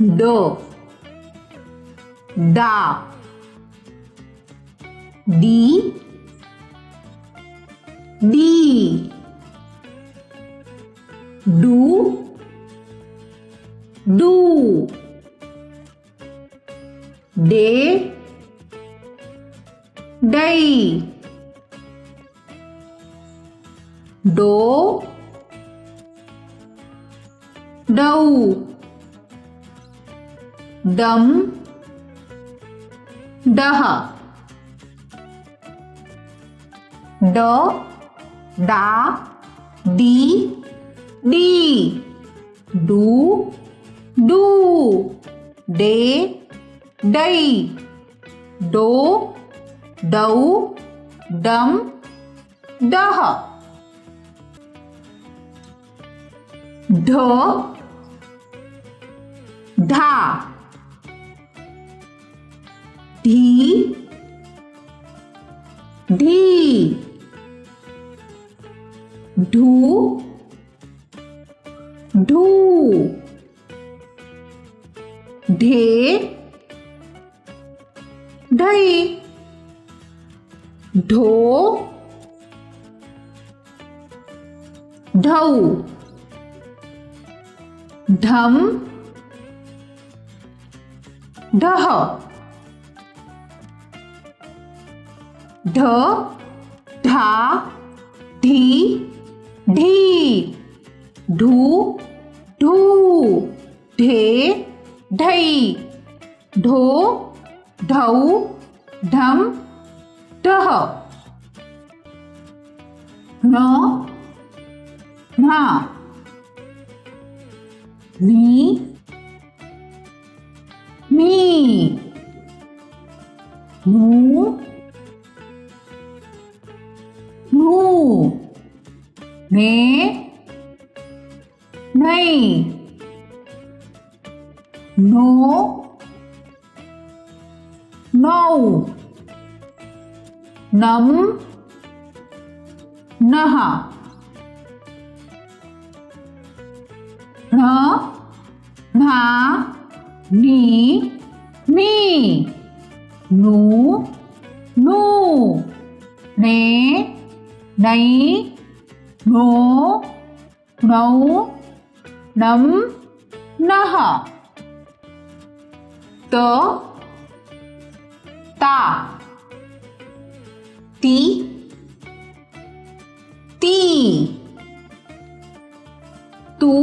ड डा डी डी डू डू डे डई डो डऊ डम डह ड डा डी डी डू डू डे डई डो डऊ डम डह ढ ढा ढी ढी ढू ढू ढे ढई ढो ढऊ ढम ढह ढ ढा ढी ढी ढू ढू ढे ढई ढो ढऊ ढम ढह न ना नी मी मू मू ने नहीं नो नौ नम नह न ना नी मी नू नू ने नई नो नौ नम नह त ता ती ती तू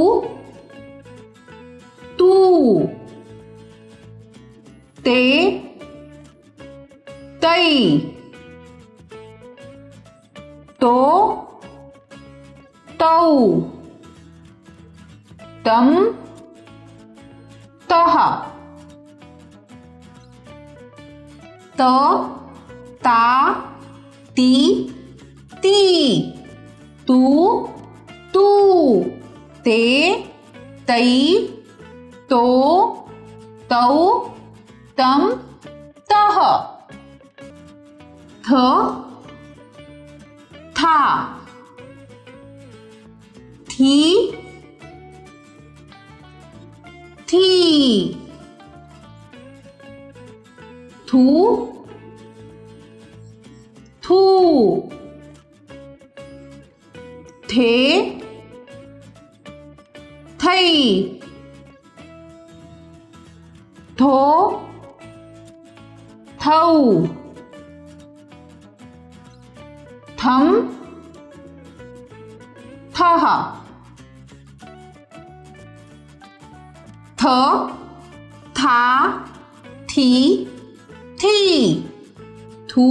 तू ते तई तो तौ तम तह त ता ती ती तू तू ते तई तो तौ तम तह थ था थी थी थू थू थे थई थो थऊ थम थह थ था थी थी थू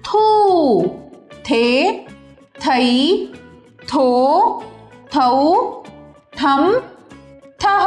थू थे थई थो थऊ थम थह